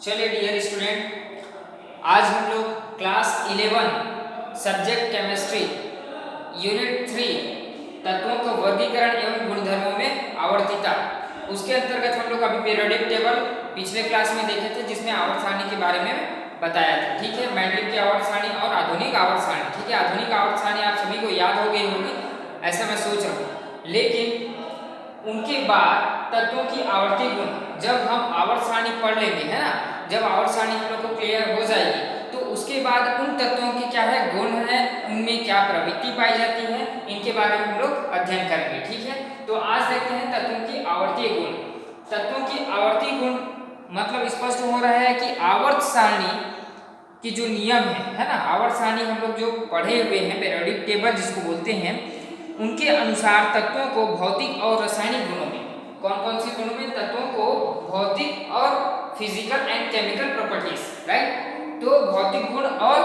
चलिए dear student, आज हम लोग क्लास 11 सब्जेक्ट केमिस्ट्री यूनिट 3 तत्वों का वर्गीकरण एवं गुणधर्मों में आवर्तीता, उसके अंतर्गत हम लोग अभी पीरियोडिक टेबल पिछले क्लास में देखे थे, जिसमें आवर्त सारणी के बारे में बताया था। ठीक है, मेंडलिक की आवर्त सारणी और आधुनिक आवर्त सारणी। ठीक है, आधुनिक आवर्त सारणी आप सभी को याद हो गई होगी, ऐसा मैं सोच रहा हूँ। लेकिन उनके बाद तत्वों की आवर्ती गुण जब हम आवर्त सारणी पढ़ लेंगे, है ना, जब आवर्त सारणी हम लोग को क्लियर हो जाएगी तो उसके बाद उन तत्वों के क्या है गुण है, उनमें क्या प्रवृत्ति पाई जाती है, इनके बारे में हम लोग अध्ययन करेंगे। ठीक है, तो आज देखते हैं तत्वों की आवर्तीय गुण। तत्वों की आवर्तीय गुण मतलब स्पष्ट हो रहा है कि आवर्त सारणी की जो नियम है ना, आवर्त सारणी हम लोग जो पढ़े हुए हैं, पीरियोडिक टेबल जिसको बोलते हैं, उनके अनुसार तत्वों को भौतिक और रासायनिक गुणों में, कौन कौन से गुणों में, तत्वों को भौतिक और physical and chemical properties, right. तो भौतिक गुण और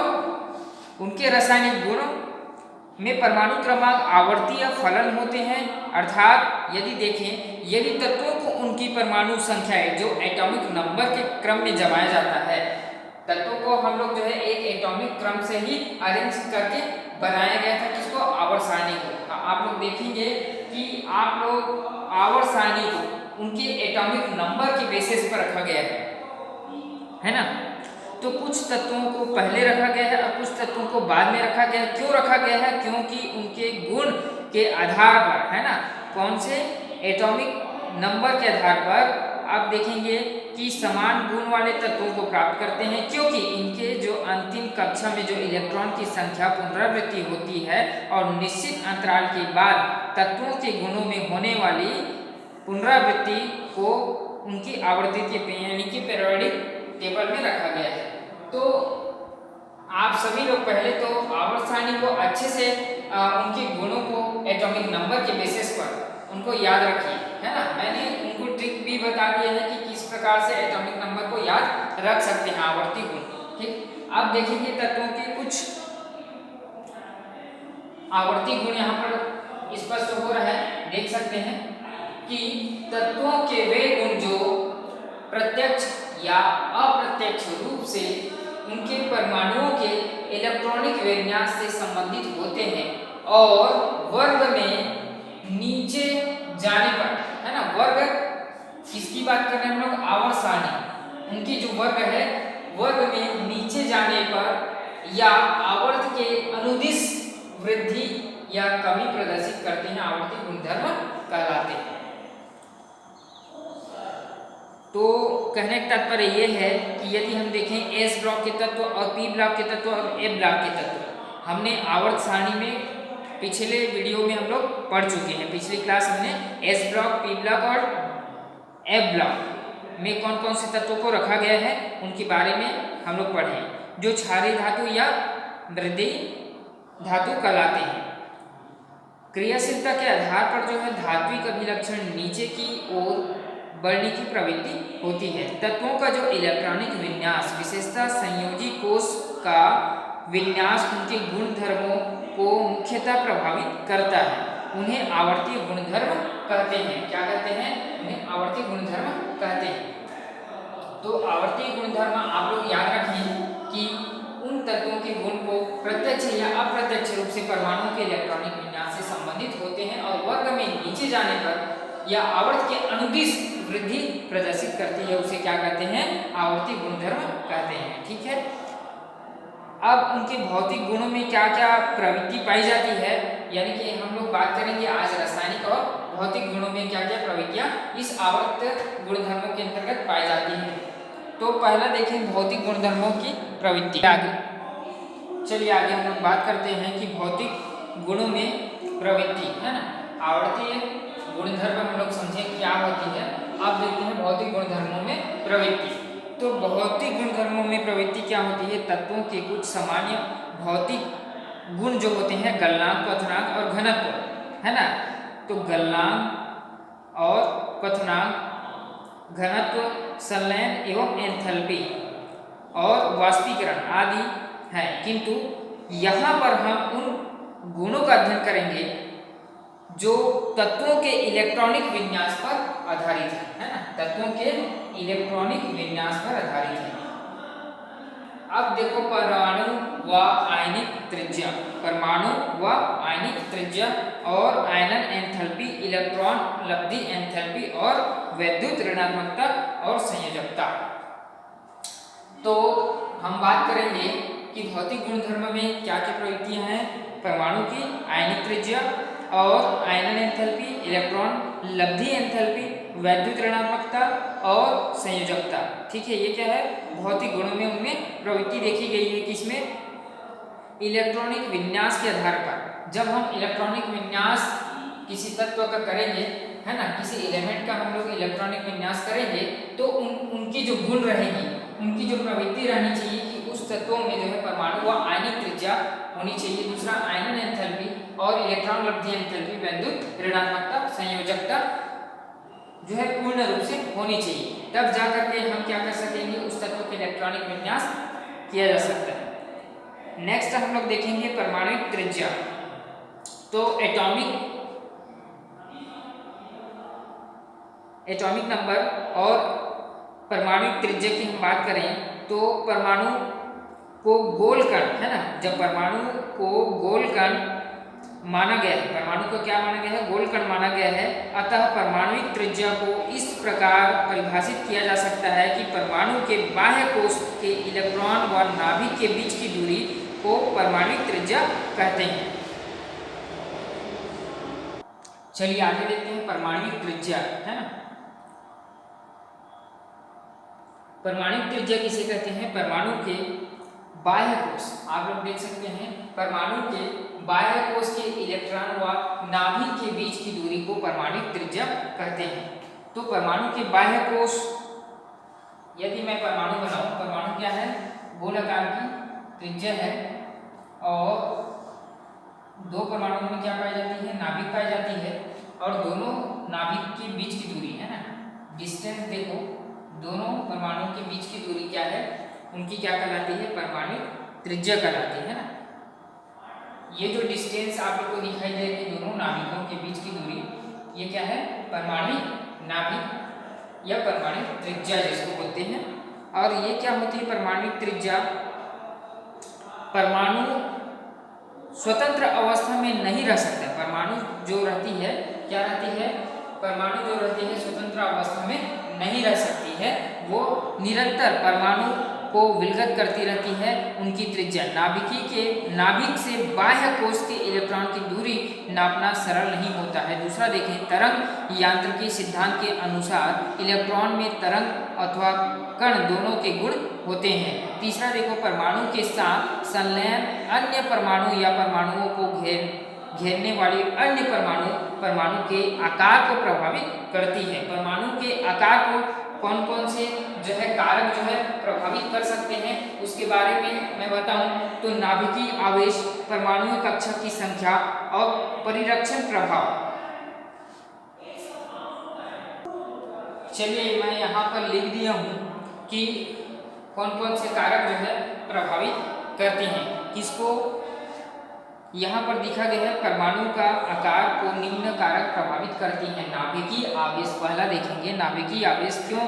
उनके रासायनिक गुण में परमाणु क्रमांक आवर्तीय फलन होते हैं। अर्थात यदि देखें, यदि तत्वों को उनकी परमाणु संख्याएं जो एटॉमिक नंबर के क्रम में जमाया जाता है, तत्वों को हम लोग जो है एक एटॉमिक क्रम से ही अरेंज करके बनाया गया था, किसको, आवर्त सारणी को। आप लोग देखेंगे कि आप लोग आवर्त सारणी को उनके एटॉमिक नंबर के बेसिस पर रखा गया है ना। तो कुछ तत्वों को पहले रखा गया है और कुछ तत्वों को बाद में रखा गया है। क्यों रखा गया है? क्योंकि उनके गुण के आधार पर, है ना, कौन से, एटॉमिक नंबर के आधार पर आप देखेंगे कि समान गुण वाले तत्वों को प्राप्त करते हैं, क्योंकि इनके जो अंतिम कक्षा में जो इलेक्ट्रॉन की संख्या पुनरावृत्ति होती है और निश्चित अंतराल के बाद तत्वों के गुणों में होने वाली पुनरावृत्ति को उनकी आवर्ती यानी कि पीरियोडिक टेबल में रखा गया है। तो आप सभी लोग पहले तो आवर्त सारणी को अच्छे से उनके गुणों को एटॉमिक नंबर के बेसिस पर उनको याद रखिए, है ना। मैंने उनको ट्रिक भी बता दिया है कि किस प्रकार से एटॉमिक नंबर को याद रख सकते हैं, आवर्ती गुण। ठीक, अब देखेंगे तत्वों के कुछ आवर्ती गुण यहाँ पर स्पष्ट हो रहा है, देख सकते हैं कि तत्वों के वे गुण जो प्रत्यक्ष या अप्रत्यक्ष रूप से उनके परमाणुओं के इलेक्ट्रॉनिक विन्यास से संबंधित होते हैं और वर्ग में नीचे जाने पर, है ना, वर्ग किसकी बात कर रहे हैं हम लोग, आवर्त सारणी, उनकी जो वर्ग है, वर्ग में नीचे जाने पर या आवर्त के अनुदिश वृद्धि या कमी प्रदर्शित करते हैं, आवर्ती गुणधर्म कहलाते हैं। तो कहने का तात्पर्य यह है कि यदि हम देखें एस ब्लॉक के तत्व और पी ब्लॉक के तत्व और ए ब्लॉक के तत्व, हमने आवर्त सारणी में पिछले वीडियो में हम लोग पढ़ चुके हैं। पिछली क्लास हमने एस ब्लॉक, पी ब्लॉक और एफ ब्लॉक में कौन कौन से तत्वों को रखा गया है उनके बारे में हम लोग पढ़े, जो क्षारीय धातु या मृदीय धातु कहलाते हैं। क्रियाशीलता के आधार पर जो है धात्विक अभिलक्षण नीचे की ओर बढ़ने की प्रवृत्ति होती है। तत्वों का जो इलेक्ट्रॉनिक विन्यास, विशेषता संयोजी कोष का विन्यास उनके गुणधर्मों को मुख्यतः प्रभावित करता है। उन्हें आवर्तीय गुणधर्म कहते हैं। क्या कहते हैं? उन्हें आवर्तीय गुणधर्म कहते हैं। तो आवर्तीय गुणधर्म आप लोग याद रखें कि उन तत्वों के गुण को प्रत्यक्ष या अप्रत्यक्ष रूप से परमाणु के इलेक्ट्रॉनिक विन्यास से संबंधित होते हैं और वर्ग में नीचे जाने पर या आवर्त के अनुदिश वृद्धि प्रदर्शित करती है, उसे क्या कहते हैं, आवर्ती गुणधर्म कहते हैं। ठीक है, अब उनके भौतिक गुणों में क्या क्या प्रवृत्ति पाई जाती है, यानी कि हम लोग बात करेंगे आज रासायनिक और भौतिक गुणों में क्या क्या प्रवृत्तियां इस आवर्त गुणधर्मों के अंतर्गत पाई जाती है। तो पहला देखें भौतिक गुणधर्मों की प्रवृत्ति। चलिए आगे हम लोग बात करते हैं कि भौतिक गुणों में प्रवृत्ति, है ना, आवर्तीय गुणधर्म हम लोग समझे क्या होती है। अब देखते हैं भौतिक गुणधर्मों में प्रवृत्ति। तो भौतिक गुणधर्मों में प्रवृत्ति क्या होती है, तत्वों के कुछ सामान्य भौतिक गुण जो होते हैं, गलनांक, क्वथनांक और घनत्व, है ना। तो गलनांक और क्वथनांक, घनत्व, संलयन एवं एंथैल्पी और वाष्पीकरण आदि है, किंतु यहाँ पर हम उन गुणों का अध्ययन करेंगे जो तत्वों के इलेक्ट्रॉनिक विन्यास पर आधारित है ना, तत्वों के इलेक्ट्रॉनिक विन्यास पर आधारित है। अब देखो परमाणु व आयनिक त्रिज्या, परमाणु व आयनिक त्रिज्या और आयनन एंथैल्पी, इलेक्ट्रॉन लब्धि एंथैल्पी और वैद्युत ऋणात्मकता और संयोजकता। तो हम बात करेंगे कि भौतिक गुणधर्म में क्या क्या प्रवृत्तियां हैं, परमाणु की आयनिक त्रिज्या और आयनन एंथैल्पी, इलेक्ट्रॉन लब्धि एंथैल्पी, वैद्युत ऋणात्मकता और संयोजकता। ठीक है, ये क्या है, भौतिक गुणों में उनमें प्रवृत्ति देखी गई है किसमें, इलेक्ट्रॉनिक विन्यास के आधार पर। जब हम इलेक्ट्रॉनिक विन्यास किसी तत्व का करेंगे, है ना, किसी एलिमेंट का हम लोग इलेक्ट्रॉनिक विन्यास करेंगे तो उनकी जो गुण रहेगी, उनकी जो प्रवृत्ति रहनी चाहिए कि उस तत्वों में जो है परमाणु व आयनिक त्रिज्या होनी चाहिए, दूसरा आयनन एंथैल्पी और इलेक्ट्रॉन लब्धि एंथैल्पी, वैद्युत ऋणात्मकता, संयोजकता जो है पूर्ण रूप से होनी चाहिए, तब जा करके हम क्या कर सकेंगे, उस तत्व के इलेक्ट्रॉनिक विन्यास किया जा सकता है। नेक्स्ट हम लोग देखेंगे परमाणुक त्रिज्या। तो एटॉमिक नंबर और परमाणुक त्रिज्या की हम बात करें तो परमाणु को गोल कण, है ना, जब परमाणु को गोल कण माना गया है, परमाणु को क्या माना गया है, गोल कण माना गया है, अतः परमाणुक त्रिज्या को इस प्रकार परिभाषित किया जा सकता है कि परमाणु के बाह्य कोश के इलेक्ट्रॉन व नाभिक के बीच की दूरी को परमाणुक त्रिज्या कहते हैं। चलिए आगे देखते हैं परमाणुक त्रिज्या, है ना। परमाणुक त्रिज्या किसे कहते हैं, परमाणु के बाह्य कोश, आप लोग देख सकते हैं, परमाणु के बाह्य कोश के इलेक्ट्रॉन व नाभिक के बीच की दूरी को परमाणुक त्रिज्या कहते हैं। तो परमाणु के बाह्य कोश, यदि मैं परमाणु बनाऊं, परमाणु क्या है, गोलाकार की त्रिज्या है और दो परमाणुओं में क्या पाई जाती है, नाभिक पाई जाती है, और दोनों नाभिक के बीच की दूरी, है ना, डिस्टेंस देखो, दोनों परमाणुओं के बीच की दूरी क्या है, उनकी क्या कहलाती है, परमाणुक त्रिज्या कहलाती है ना। ये जो डिस्टेंस आप लोग को दिखाई दे रही है दोनों नाभिकों के बीच की दूरी, ये क्या है, परमाणुक नाभिक या परमाणुक त्रिज्या जिसको बोलते हैं। और ये क्या होती है परमाणुक त्रिज्या, परमाणु स्वतंत्र अवस्था में नहीं रह सकता, परमाणु जो रहती है, क्या रहती है, परमाणु जो रहती है स्वतंत्र अवस्था में नहीं रह सकती है, वो निरंतर परमाणु को विलगत करती रहती है। उनकी त्रिज्या, नाभिक से बाह्य कोश के इलेक्ट्रॉन की दूरी नापना सरल नहीं होता है। दूसरा देखें, तरंग यांत्रिकी सिद्धांत के अनुसार इलेक्ट्रॉन में तरंग अथवा कण दोनों के गुण होते हैं। तीसरा देखो, परमाणु के साथ संलयन अन्य परमाणु या परमाणुओं को घेरने वाली अन्य परमाणु के आकार को प्रभावित करती है। परमाणु के आकार को कौन कौन से जो है कारक जो है प्रभावित कर सकते हैं, उसके बारे में मैं बताऊं तो नाभिकीय आवेश, परमाणु कक्षा की संख्या और परिरक्षण प्रभाव। चलिए मैं यहाँ पर लिख दिया हूँ कि कौन कौन से कारक जो है प्रभावित करते हैं किसको। यहाँ पर दिखा गया है परमाणु का आकार को निम्न कारक प्रभावित करती हैं। नाभिकीय आवेश, पहला देखेंगे नाभिकीय आवेश। क्यों,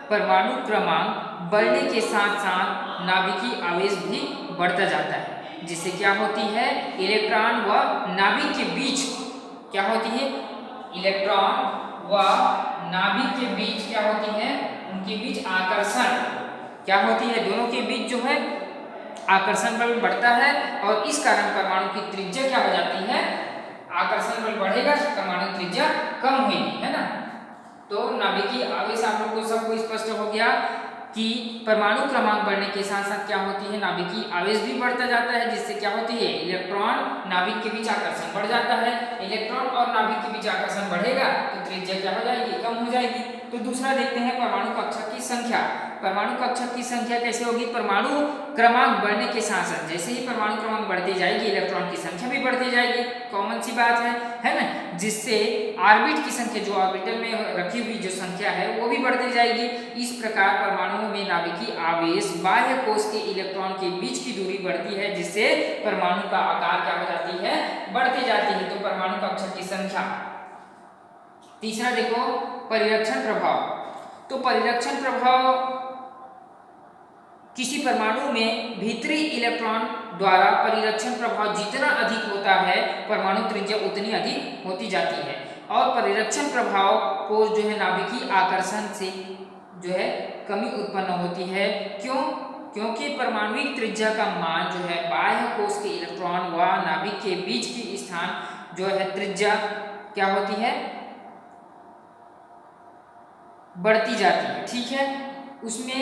परमाणु क्रमांक बढ़ने के साथ साथ नाभिकीय आवेश भी बढ़ता जाता है, जिससे क्या होती है, इलेक्ट्रॉन व नाभिक के बीच क्या होती है, इलेक्ट्रॉन व नाभिक के बीच क्या होती है, उनके बीच आकर्षण क्या होती है, दोनों के बीच जो है आकर्षण बल बढ़ता है और इस कारण परमाणु की त्रिज्या क्या हो जाती है, आकर्षण बल बढ़ेगा, परमाणु त्रिज्या कम होगी, है ना। तो नाभिकीय आवेश आप लोग को सबको स्पष्ट हो गया कि परमाणु क्रमांक बढ़ने के साथ साथ क्या होती है, नाभिकीय आवेश भी बढ़ता जाता है, जिससे क्या होती है, इलेक्ट्रॉन नाभिक के बीच आकर्षण बढ़ जाता है। इलेक्ट्रॉन और नाभिक के बीच आकर्षण बढ़ेगा तो त्रिज्या क्या हो जाएगी, कम हो जाएगी। तो दूसरा देखते हैं परमाणु कक्षा की संख्या। परमाणु कक्षा की संख्या कैसे होगी, परमाणु क्रमांक बढ़ने के साथ साथ जैसे ही परमाणु क्रमांक बढ़ती जाएगी इलेक्ट्रॉन की संख्या भी बढ़ती जाएगी, कॉमन सी बात है ना, जिससे ऑर्बिट की संख्या, जो ऑर्बिटल में रखी हुई जो संख्या है वो भी बढ़ती जाएगी। इस प्रकार परमाणुओं में नाभिकीय आवेश बाह्य कोश के इलेक्ट्रॉन के बीच की दूरी बढ़ती है, जिससे परमाणु का आकार क्या हो जाती है, बढ़ती जाती है। तो परमाणु कक्षा की संख्या। तीसरा देखो परिरक्षण प्रभाव। तो परिरक्षण प्रभाव किसी परमाणु में भीतरी इलेक्ट्रॉन द्वारा परिरक्षण प्रभाव जितना अधिक होता है, परमाणु त्रिज्या उतनी अधिक होती जाती है। और परिरक्षण प्रभाव को जो है नाभिकीय आकर्षण से जो है कमी उत्पन्न होती है। क्यों? क्योंकि परमाणुविक त्रिज्या का मान जो है बाह्य कोश के इलेक्ट्रॉन व नाभिक के बीच की स्थान जो है त्रिज्या क्या होती है, बढ़ती जाती है। ठीक है, उसमें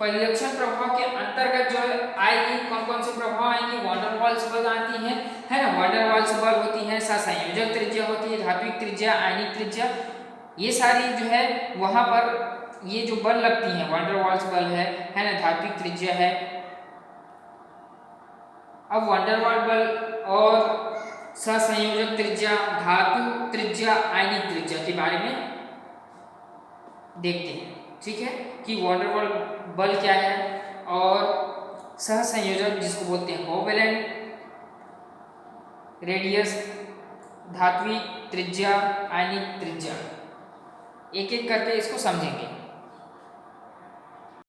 परिरक्षण प्रभाव के अंतर्गत जो आएगी, कौन कौन से प्रभाव आएंगे, वान डेर वाल्स बल आती है ना, वान डेर वाल्स बल होती है, सहसंयोजक त्रिज्या होती है, धात्विक त्रिज्या, आयनिक त्रिज्या, ये सारी जो है वहां पर ये जो बल लगती हैं, वान डेर वाल्स बल है ना, धात्विक त्रिज्या है। अब वान डेर वाल्स बल और सहसंयोजक त्रिज्या, धातु त्रिज्या, आयनिक त्रिज्या के बारे में देखते हैं। ठीक है, कि वान डेर वाल्स बल क्या है और सहसंयोजक जिसको बोलते हैं कोवेलेंट रेडियस, धात्विक त्रिज्या, आयनिक त्रिज्या, एक एक करके इसको समझेंगे।